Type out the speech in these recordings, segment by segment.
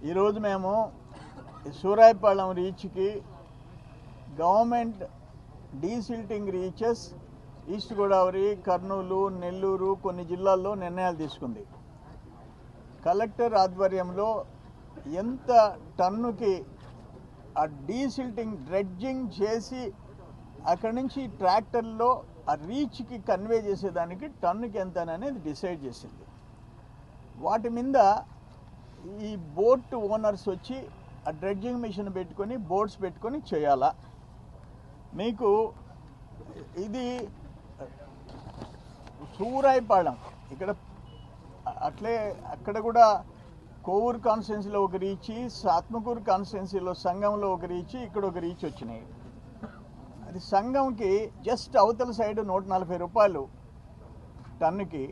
ఈరోజు మేము సూరాయిపాళెం రీచ్కి government desilting reaches east Godavari, Kurnool, Nellore కొన్ని జిల్లాల్లో నిర్ణయాలు తీసుకుంది. కలెక్టర్ ఆధ్వర్యంలో ఎంత టన్నుకి ఆ డీసిల్టింగ్ డ్రెడ్జింగ్ చేసి అక్కడి నుంచి ట్రాక్టర్లో ఆ రీచ్కి కన్వే చేసేదానికి టన్నుకి ఎంత అనేది డిసైడ్ చేసింది. వాటి మీద ఈ బోట్ ఓనర్స్ వచ్చి ఆ డ్రెడ్జింగ్ మిషన్ పెట్టుకొని బోట్స్ పెట్టుకొని చేయాలా. మీకు ఇది సూరాయిపాళెం ఇక్కడ అట్లే అక్కడ కూడా కోవూరు కాన్స్టిట్యున్సీలో ఒక రీచ్, ఆత్మకూరు కాన్స్టిట్యున్సీలో సంఘంలో ఒక రీచ్, ఇక్కడ ఒక రీచ్ వచ్చినాయి. అది సంఘంకి జస్ట్ అవతల సైడ్ 140 రూపాయలు టన్నుకి,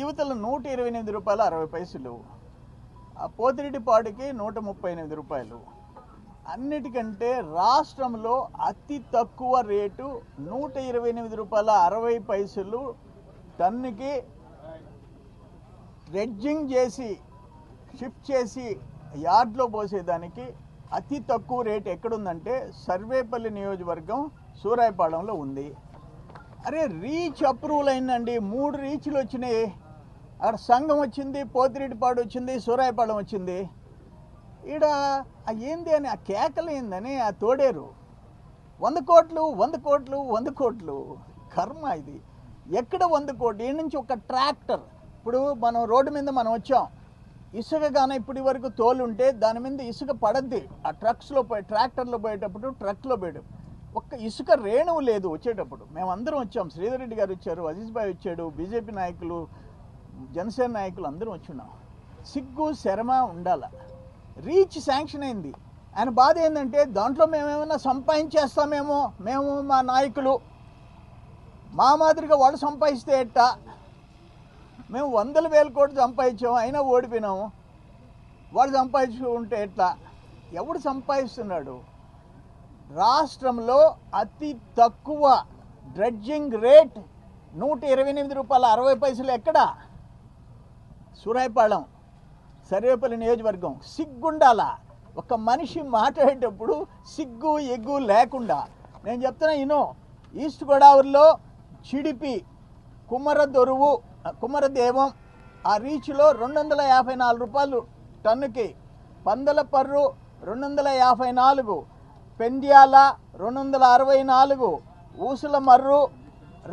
యువతల 128 రూపాయలు 60 పైసలు, ఆ పోతిరెడ్డిపాడుకి 138 రూపాయలు. అన్నిటికంటే రాష్ట్రంలో అతి తక్కువ రేటు 128 రూపాయల 60 పైసలు టన్నుకి డ్రెడ్జింగ్ చేసి షిఫ్ట్ చేసి యార్డ్లో పోసేదానికి అతి తక్కువ రేటు ఎక్కడుందంటే సర్వేపల్లి నియోజకవర్గం సూరాయిపాళెంలో ఉంది. అరే రీచ్ అప్రూవల్ అయిందండి, 3 రీచ్లు వచ్చినాయి. అక్కడ సంఘం వచ్చింది, పోతిరెడ్డిపాడు వచ్చింది, సూరాయిపాళెం వచ్చింది. ఈడ ఏంది అని ఆ కేకలు ఏందని ఆ తోడేరు 100 కోట్లు 100 కోట్లు 100 కోట్లు కర్మ. ఇది ఎక్కడ 100 కోట్లు? ఈ నుంచి ఒక ట్రాక్టర్, ఇప్పుడు మనం రోడ్డు మీద మనం వచ్చాం, ఇసుక కానీ ఇప్పటి వరకు తోలుంటే దాని మీద ఇసుక పడద్ది. ఆ ట్రక్స్లో పోయి ట్రాక్టర్లో పోయేటప్పుడు ట్రక్లో పోయడం ఒక్క ఇసుక రేణువు లేదు. వచ్చేటప్పుడు మేమందరం వచ్చాం, శ్రీధర్ రెడ్డి గారు వచ్చారు, అజీజ్ భాయ్ వచ్చాడు, బీజేపీ నాయకులు, జనసేన నాయకులు అందరం వచ్చున్నాం. సిగ్గు శరమ ఉండాల. రీచ్ శాంక్షన్ అయింది. ఆయన బాధ ఏంటంటే దాంట్లో మేమేమైనా సంపాదించేస్తామేమో, మేము మా నాయకులు మా మాదిరిగా వాళ్ళు సంపాదిస్తే ఎట్టా, మేము 100,000 కోట్లు సంపాదించాము అయినా ఓడిపోయినాము, వాళ్ళు సంపాదించుకుంటే ఎట్లా? ఎవడు సంపాదిస్తున్నాడు? రాష్ట్రంలో అతి తక్కువ డ్రెడ్జింగ్ రేట్ 128 రూపాయల 60 పైసలు ఎక్కడ? సూరాయిపాళెం సర్వేపల్లి నియోజకవర్గం. సిగ్గుండాలా ఒక మనిషి మాట్లాడేటప్పుడు, సిగ్గు ఎగ్గు లేకుండా. నేను చెప్తున్నా ఇనో, ఈస్ట్ గోదావరిలో చిడిపి, కుమరదేవం ఆ రీచ్లో 254 రూపాయలు టన్నుకి, పందలపర్రు 254, పెండ్యాల 264, ఊసుల మర్రు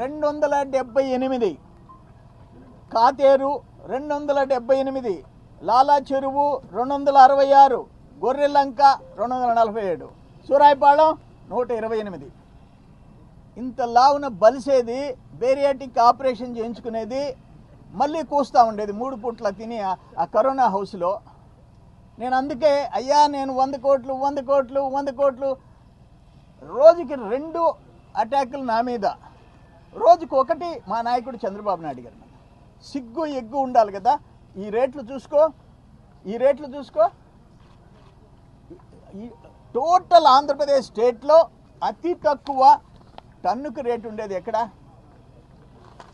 278, కాతేరు 278, లాలా చెరువు 266, గొర్రెలంక 247, సూరాయిపాళెం 128. ఇంత లావున బలిసేది, బేరియాటిక్ ఆపరేషన్ చేయించుకునేది, మళ్ళీ కూస్తూ ఉండేది 3 పూట్ల తిని ఆ కరోనా హౌస్లో. నేను అందుకే అయ్యా నేను 100 కోట్లు 100 కోట్లు 100 కోట్లు, రోజుకి 2 అటాకులు నా మీద, రోజుకు 1 మా నాయకుడు చంద్రబాబు నాయుడు గారి మీద. సిగ్గు ఎగ్గు ఉండాలి కదా. ఈ రేట్లు చూసుకో, ఈ రేట్లు చూసుకో. టోటల్ ఆంధ్రప్రదేశ్ స్టేట్లో అతి తక్కువ టన్నుకు రేటు ఉండేది ఎక్కడ?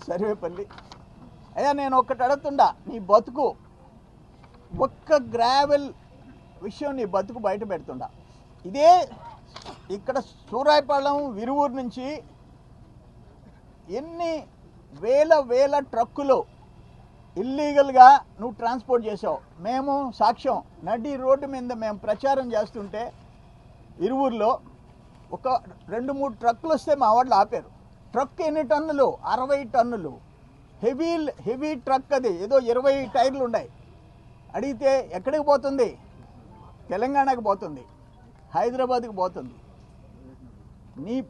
సర్వేపల్లి. అయ్యా నేను ఒక్కటి అడుగుతుండా, నీ బతుకు ఒక్క గ్రావెల్ విషయం నీ బతుకు బయట పెడుతుండా. ఇదే ఇక్కడ సూరాయిపాళెం విరువూరు నుంచి ఎన్ని వేల ట్రక్కులు ఇల్లీగల్గా నువ్వు ట్రాన్స్పోర్ట్ చేసావు. మేము సాక్ష్యం. నడి రోడ్డు మీద మేము ప్రచారం చేస్తుంటే ఇరువురులో ఒక 2-3 ట్రక్కులు వస్తే మా వాళ్ళు ఆపారు. ట్రక్ ఎన్ని టన్నులు? 60 టన్నులు. హెవీ ట్రక్ అది, ఏదో 20 టైర్లు ఉన్నాయి. అడిగితే ఎక్కడికి పోతుంది? తెలంగాణకు పోతుంది, హైదరాబాద్కి పోతుంది.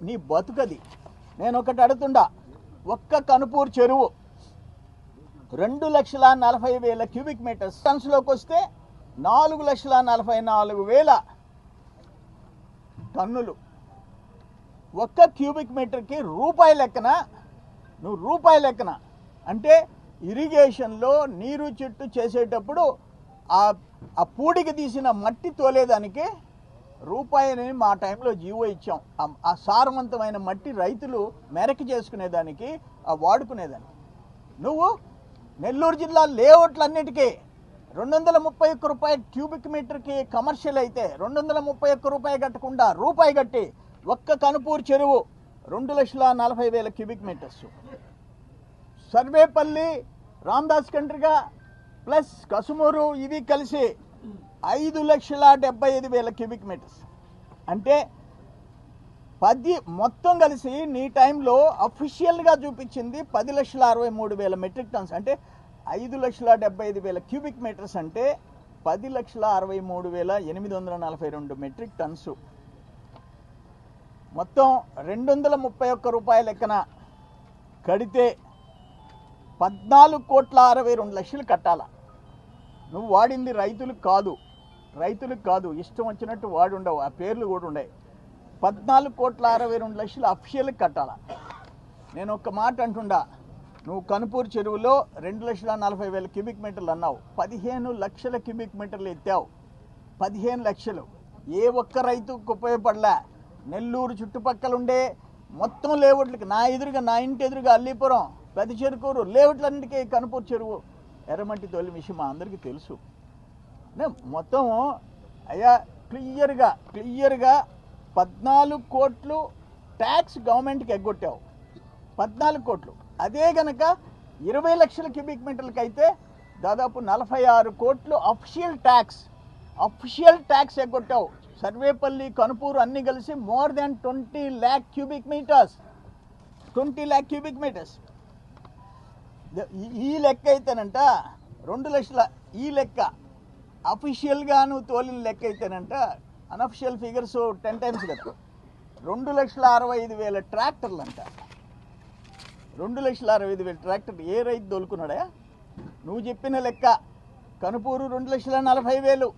నీ బతుకది. నేను ఒకటి అడుగుతుండా, ఒక్క కనుపూరు చెరువు 2,40,000 క్యూబిక్ మీటర్స్ టన్స్లోకి వస్తే 4,44,000 టన్నులు. ఒక్క క్యూబిక్ మీటర్కి రూపాయి లెక్కన, నువ్వు రూపాయి లెక్కన అంటే ఇరిగేషన్లో నీరు చెట్టు చేసేటప్పుడు ఆ పూడికి తీసిన మట్టి తోలేదానికి రూపాయిని మా టైంలో జీవో ఇచ్చాం. ఆ సారవంతమైన మట్టి రైతులు మెరక చేసుకునేదానికి, వాడుకునేదానికి. నువ్వు నెల్లూరు జిల్లా లేఅవుట్లన్నిటికీ 231 రూపాయలు క్యూబిక్ మీటర్కి కమర్షియల్ అయితే 231 రూపాయలు కట్టకుండా రూపాయి కట్టి ఒక్క కనుపూరు చెరువు 2,40,000 cubic metres. Sarvepalli Ramadas Kandriga plus Kasumuru ఇవి కలిసి 5,75,000 క్యూబిక్ మీటర్స్. అంటే 10 మొత్తం కలిసి నీ టైంలో అఫీషియల్గా చూపించింది 10,63,000 మెట్రిక్ టన్స్. అంటే 5,75,000 క్యూబిక్ మీటర్స్ అంటే 10,63,842 మెట్రిక్ టన్స్. మొత్తం 231 రూపాయల లెక్కన కడితే 14,62,00,000 కట్టాల. నువ్వు వాడింది రైతులకు కాదు, ఇష్టం వచ్చినట్టు వాడుండవు, ఆ పేర్లు కూడా ఉండవు. 14,62,00,000 అఫీషియల్కి కట్టాల. నేను ఒక్క మాట అంటుండా, నువ్వు కనుపూరు చెరువులో 2,40,000 క్యూబిక్ మీటర్లు అన్నావు, 15 లక్షల క్యూబిక్ మీటర్లు ఎత్తావు. 15 లక్షలు ఏ ఒక్క రైతుకు ఉపయోగపడలే. నెల్లూరు చుట్టుపక్కల ఉండే మొత్తం లేఅవుట్లకి నా ఇంటి ఎదురుగా అల్లీపురం, పెద్ద చెరుకూరు లేఅవుట్లన్నిటికీ కనుపూరు చెరువు ఎర్రమట్టి తోలి విషయం మా అందరికీ తెలుసు. మొత్తం అయ్యా క్లియర్గా 14 కోట్లు ట్యాక్స్ గవర్నమెంట్కి ఎగ్గొట్టావు. 14 కోట్లు. అదే గనక 20 లక్షల క్యూబిక్ మీటర్లకి అయితే దాదాపు 46 కోట్లు అఫీషియల్ ట్యాక్స్ ఎగ్గొట్టావు. సర్వేపల్లి కనుపూరు అన్ని కలిసి more than 20 lakh cubic metres. 20 lakh cubic metres. ఈ లెక్క అయితేనంట 2 లక్షల, ఈ లెక్క అఫీషియల్గా నువ్వు తోలిన లెక్క అయితేనంట, అన్అఫిషియల్ ఫిగర్స్ 10 times కదా, 2,65,000 ట్రాక్టర్లు అంట. 2,65,000 ట్రాక్టర్లు ఏ రైతు తోలుకున్నాడా? నువ్వు చెప్పిన లెక్క కనుపూరు 2,40,000,